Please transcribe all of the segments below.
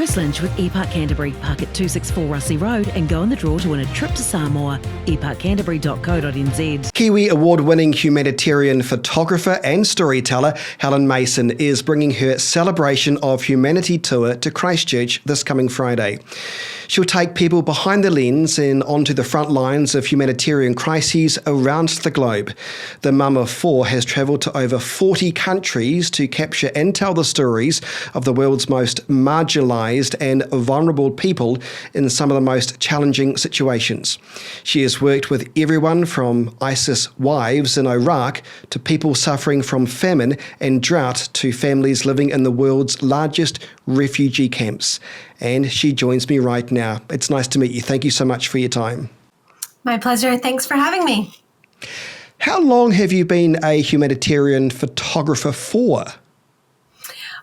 Chris Lynch with ePark Canterbury. Park at 264 Russie Road and go in the draw to win a trip to Samoa. eParkcanterbury.co.nz. Kiwi award-winning humanitarian photographer and storyteller Helen Mason is bringing her Celebration of Humanity tour to Christchurch this coming Friday. She'll take people behind the lens and onto the front lines of humanitarian crises around the globe. The mum of four has travelled to over 40 countries to capture and tell the stories of the world's most marginalised and vulnerable people in some of the most challenging situations. She has worked with everyone from ISIS wives in Iraq to people suffering from famine and drought to families living in the world's largest refugee camps. And she joins me right now. It's nice to meet you. Thank you so much for your time. My pleasure. Thanks for having me. How long have you been a humanitarian photographer for?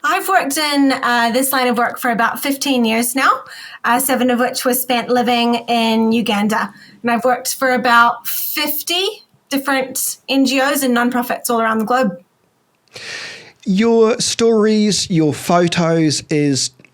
I've worked in this line of work for about 15 years now, 7 of which was spent living in Uganda. And I've worked for about 50 different NGOs and nonprofits all around the globe. Your stories, your photos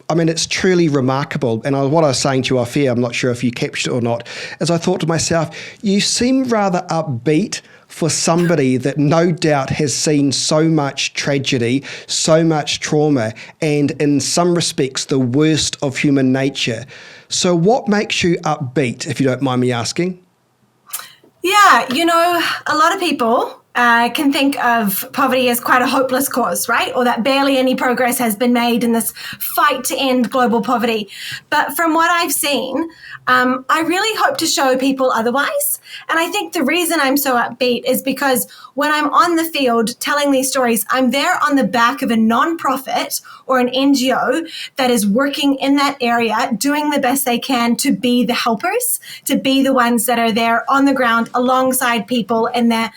it's truly remarkable. And what I was saying to you off air, I'm not sure if you captured it or not, as I thought to myself, you seem rather upbeat for somebody that no doubt has seen so much tragedy, so much trauma, and in some respects, the worst of human nature. So what makes you upbeat, if you don't mind me asking? Yeah, a lot of people can think of poverty as quite a hopeless cause, right? Or that barely any progress has been made in this fight to end global poverty. But from what I've seen, I really hope to show people otherwise. And I think the reason I'm so upbeat is because when I'm on the field telling these stories, I'm there on the back of a nonprofit or an NGO that is working in that area, doing the best they can to be the helpers, to be the ones that are there on the ground alongside people in their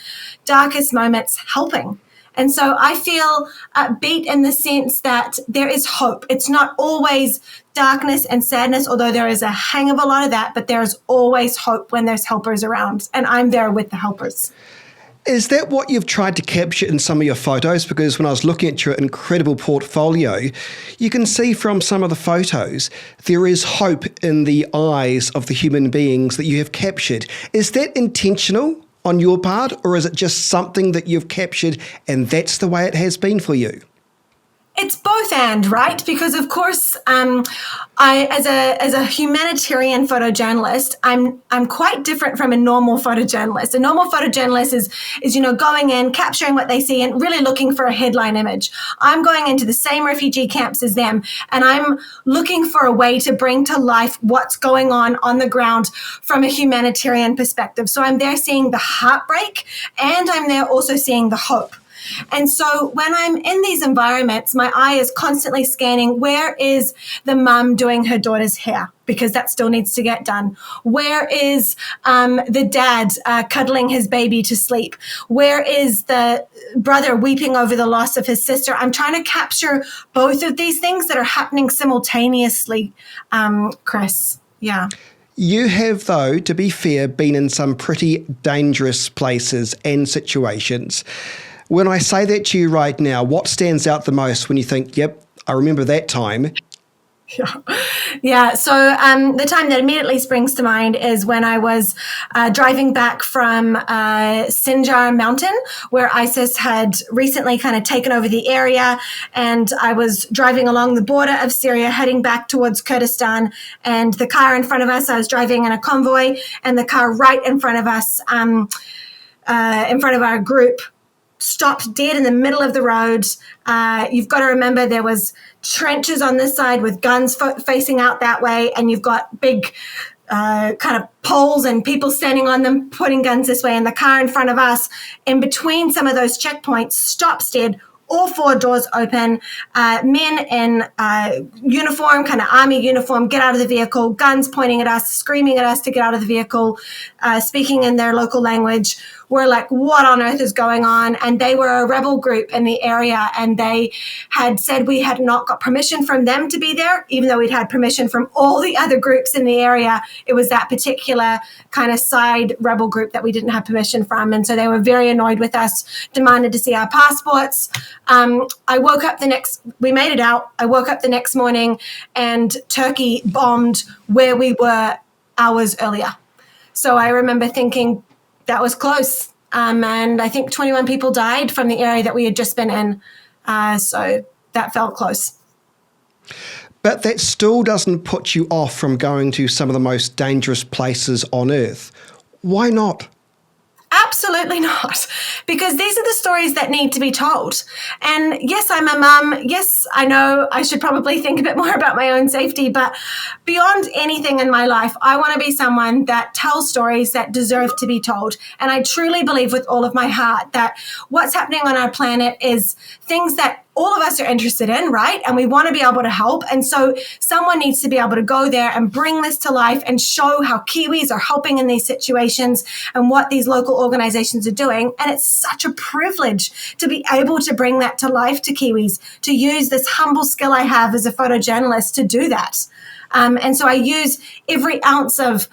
darkest moments helping. And so I feel upbeat in the sense that there is hope. It's not always darkness and sadness, although there is a hang of a lot of that, but there is always hope when there's helpers around, and I'm there with the helpers. Is that what you've tried to capture in some of your photos? Because when I was looking at your incredible portfolio, you can see from some of the photos, there is hope in the eyes of the human beings that you have captured. Is that intentional on your part, or is it just something that you've captured and that's the way it has been for you? It's both and, right? Because of course, I as a humanitarian photojournalist, I'm quite different from a normal photojournalist. A normal photojournalist is going in, capturing what they see, and really looking for a headline image. I'm going into the same refugee camps as them, and I'm looking for a way to bring to life what's going on the ground from a humanitarian perspective. So I'm there seeing the heartbreak, and I'm there also seeing the hope. And so when I'm in these environments, my eye is constantly scanning, where is the mum doing her daughter's hair? Because that still needs to get done. Where is the dad cuddling his baby to sleep? Where is the brother weeping over the loss of his sister? I'm trying to capture both of these things that are happening simultaneously, Chris. Yeah. You have, though, to be fair, been in some pretty dangerous places and situations. When I say that to you right now, what stands out the most when you think, yep, I remember that time? Yeah. So the time that immediately springs to mind is when I was driving back from Sinjar Mountain, where ISIS had recently kind of taken over the area. And I was driving along the border of Syria, heading back towards Kurdistan. And the car in front of us, I was driving in a convoy, and the car right in front of us, in front of our group, stopped dead in the middle of the road. You've got to remember there was trenches on this side with guns facing out that way, and you've got big kind of poles and people standing on them pointing guns this way, and the car in front of us in between some of those checkpoints stops dead. All 4 doors open, men in uniform, kind of army uniform, get out of the vehicle, guns pointing at us, screaming at us to get out of the vehicle, speaking in their local language. were like, what on earth is going on? And they were a rebel group in the area, and they had said we had not got permission from them to be there, even though we'd had permission from all the other groups in the area. It was that particular kind of side rebel group that we didn't have permission from. And so they were very annoyed with us, demanded to see our passports. We made it out. I woke up the next morning and Turkey bombed where we were hours earlier. So I remember thinking that was close. And I think 21 people died from the area that we had just been in. So that felt close. But that still doesn't put you off from going to some of the most dangerous places on earth. Why not? Absolutely not, because these are the stories that need to be told. And yes, I'm a mum. Yes, I know I should probably think a bit more about my own safety, but beyond anything in my life, I want to be someone that tells stories that deserve to be told. And I truly believe with all of my heart that what's happening on our planet is things that all of us are interested in, right? And we want to be able to help. And so someone needs to be able to go there and bring this to life and show how Kiwis are helping in these situations and what these local organizations are doing. And it's such a privilege to be able to bring that to life to Kiwis, to use this humble skill I have as a photojournalist to do that. And so I use every ounce of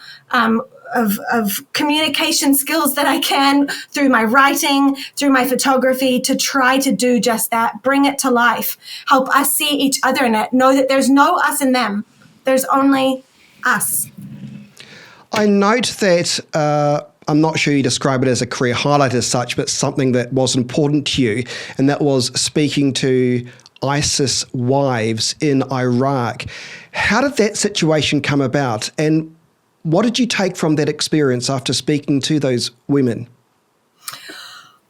communication skills that I can through my writing, through my photography, to try to do just that, bring it to life, help us see each other in it, know that there's no us and them, there's only us. I note that I'm not sure you describe it as a career highlight as such, but something that was important to you, and that was speaking to ISIS wives in Iraq. How did that situation come about, and what did you take from that experience after speaking to those women?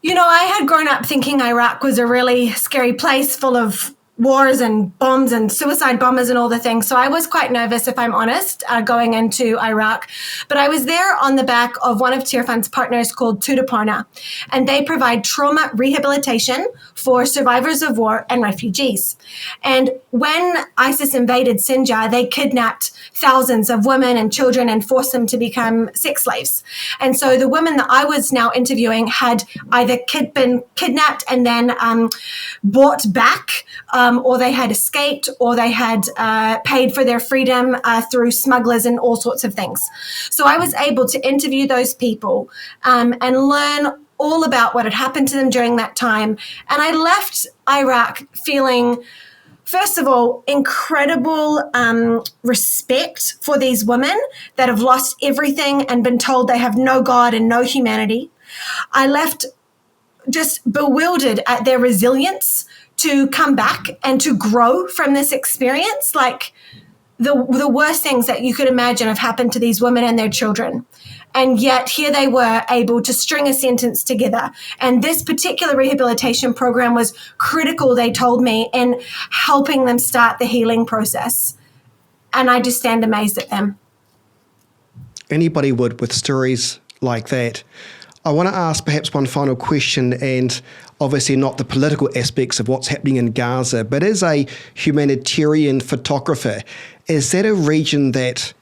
You know, I had grown up thinking Iraq was a really scary place full of wars and bombs and suicide bombers and all the things. So I was quite nervous, if I'm honest, going into Iraq. But I was there on the back of one of Tearfund's partners called Tudaporna, and they provide trauma rehabilitation for survivors of war and refugees. And when ISIS invaded Sinjar, they kidnapped thousands of women and children and forced them to become sex slaves. And so the women that I was now interviewing had either been kidnapped and then bought back, or they had escaped, or they had paid for their freedom through smugglers and all sorts of things. So I was able to interview those people and learn all about what had happened to them during that time. And I left Iraq feeling, first of all, incredible respect for these women that have lost everything and been told they have no God and no humanity. I left just bewildered at their resilience to come back and to grow from this experience. Like the worst things that you could imagine have happened to these women and their children. And yet here they were able to string a sentence together. And this particular rehabilitation program was critical, they told me, in helping them start the healing process. And I just stand amazed at them. Anybody would, with stories like that. I want to ask perhaps one final question, and obviously not the political aspects of what's happening in Gaza, but as a humanitarian photographer, is that a region that,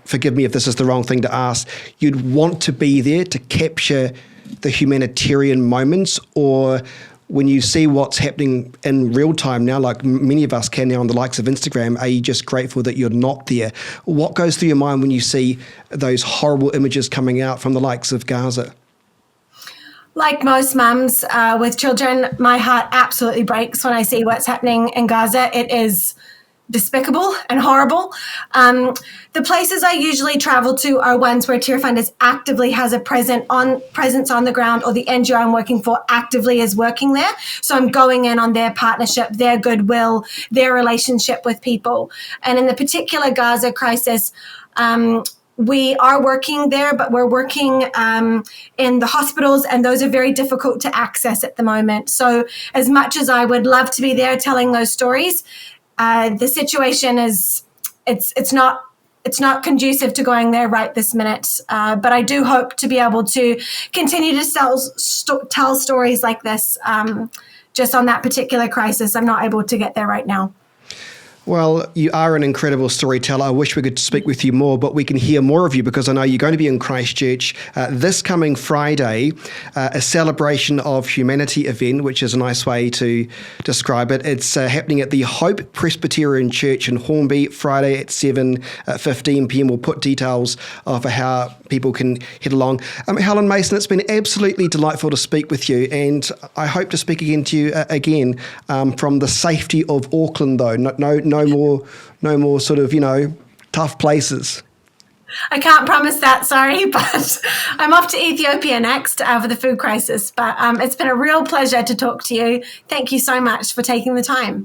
forgive me if this is the wrong thing to ask, you'd want to be there to capture the humanitarian moments? Or when you see what's happening in real time now, like many of us can now on the likes of Instagram, are you just grateful that you're not there? What goes through your mind when you see those horrible images coming out from the likes of Gaza? Like most mums with children, my heart absolutely breaks when I see what's happening in Gaza. It is despicable and horrible. The places I usually travel to are ones where Tearfund actively has a presence on the ground, or the NGO I'm working for actively is working there. So I'm going in on their partnership, their goodwill, their relationship with people. And in the particular Gaza crisis, we are working there, but we're working in the hospitals, and those are very difficult to access at the moment. So as much as I would love to be there telling those stories, the situation is, it's not conducive to going there right this minute. But I do hope to be able to continue to tell stories like this. Just on that particular crisis, I'm not able to get there right now. Well, you are an incredible storyteller. I wish we could speak with you more, but we can hear more of you because I know you're going to be in Christchurch this coming Friday, a celebration of humanity event, which is a nice way to describe it. It's happening at the Hope Presbyterian Church in Hornby, Friday at 7:15 p.m. We'll put details for how people can head along. Helen Mason, it's been absolutely delightful to speak with you, and I hope to speak again to you again from the safety of Auckland, though. No more sort of, tough places. I can't promise that, sorry, but I'm off to Ethiopia next for the food crisis. But it's been a real pleasure to talk to you. Thank you so much for taking the time.